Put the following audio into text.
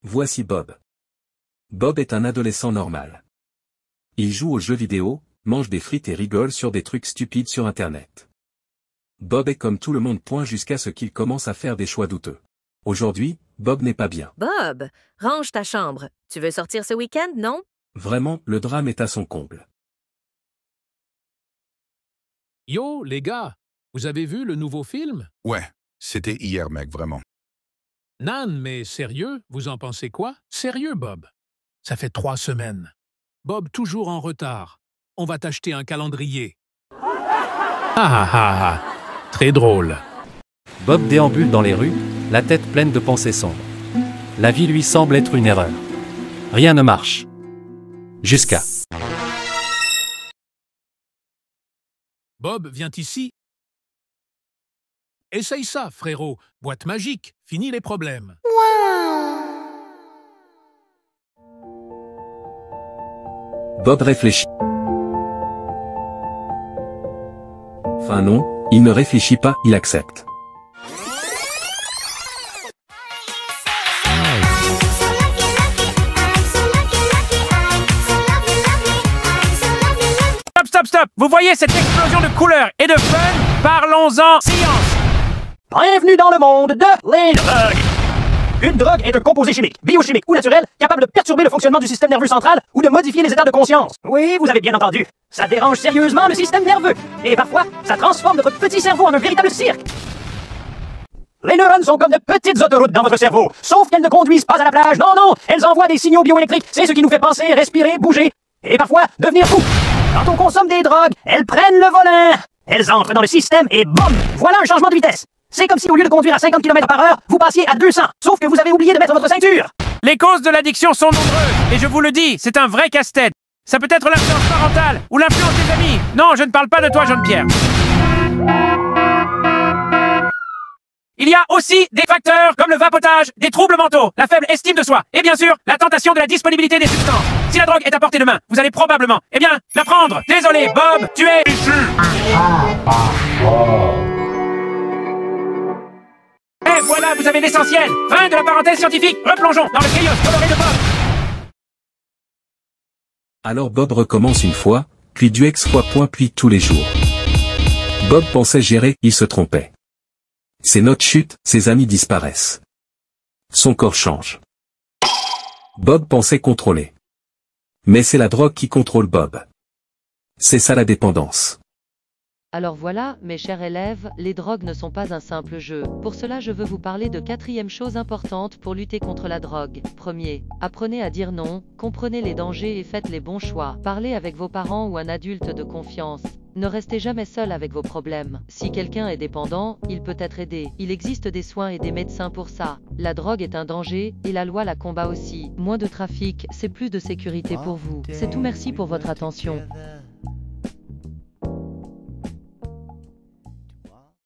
Voici Bob. Bob est un adolescent normal. Il joue aux jeux vidéo, mange des frites et rigole sur des trucs stupides sur Internet. Bob est comme tout le monde jusqu'à ce qu'il commence à faire des choix douteux. Aujourd'hui, Bob n'est pas bien. Bob, range ta chambre. Tu veux sortir ce week-end, non? Vraiment, le drame est à son comble. Yo, les gars, vous avez vu le nouveau film? Ouais, c'était hier, mec, vraiment. Nan, mais sérieux, vous en pensez quoi? Sérieux, Bob? Ça fait 3 semaines. Bob, toujours en retard. On va t'acheter un calendrier. Ah. Très drôle. Bob déambule dans les rues, la tête pleine de pensées sombres. La vie lui semble être une erreur. Rien ne marche. Jusqu'à... Bob, viens ici. Essaye ça, frérot. Boîte magique. Fini les problèmes. Bob réfléchit. Enfin non, il ne réfléchit pas, il accepte. Stop! Vous voyez cette explosion de couleurs et de fun? Parlons-en science! Bienvenue dans le monde de les drogues. Une drogue est un composé chimique, biochimique ou naturel capable de perturber le fonctionnement du système nerveux central ou de modifier les états de conscience. Oui, vous avez bien entendu. Ça dérange sérieusement le système nerveux. Et parfois, ça transforme notre petit cerveau en un véritable cirque. Les neurones sont comme de petites autoroutes dans votre cerveau. Sauf qu'elles ne conduisent pas à la plage. Non, elles envoient des signaux bioélectriques. C'est ce qui nous fait penser, respirer, bouger. Et parfois, devenir fou. Quand on consomme des drogues, elles prennent le volant. Elles entrent dans le système et boum! Voilà un changement de vitesse. C'est comme si au lieu de conduire à 50 km/h, vous passiez à 200. Sauf que vous avez oublié de mettre votre ceinture. Les causes de l'addiction sont nombreuses, et je vous le dis, c'est un vrai casse-tête. Ça peut être l'influence parentale, ou l'influence des amis. Non, je ne parle pas de toi, Jean-Pierre. Il y a aussi des facteurs comme le vapotage, des troubles mentaux, la faible estime de soi, et bien sûr, la tentation de la disponibilité des substances. Si la drogue est à portée de main, vous allez probablement, la prendre. Désolé, Bob, tu es... Et voilà, vous avez l'essentiel. Fin de la parenthèse scientifique. Replongeons dans le chaos coloré de Bob. Alors Bob recommence une fois, puis 10 fois, puis tous les jours. Bob pensait gérer, il se trompait. Ses notes chutent, ses amis disparaissent. Son corps change. Bob pensait contrôler. Mais c'est la drogue qui contrôle Bob. C'est ça la dépendance. Alors voilà, mes chers élèves, les drogues ne sont pas un simple jeu. Pour cela, je veux vous parler de 4e chose importante pour lutter contre la drogue. Premier, apprenez à dire non, comprenez les dangers et faites les bons choix. Parlez avec vos parents ou un adulte de confiance. Ne restez jamais seul avec vos problèmes. Si quelqu'un est dépendant, il peut être aidé. Il existe des soins et des médecins pour ça. La drogue est un danger, et la loi la combat aussi. Moins de trafic, c'est plus de sécurité pour vous. C'est tout, merci pour votre attention.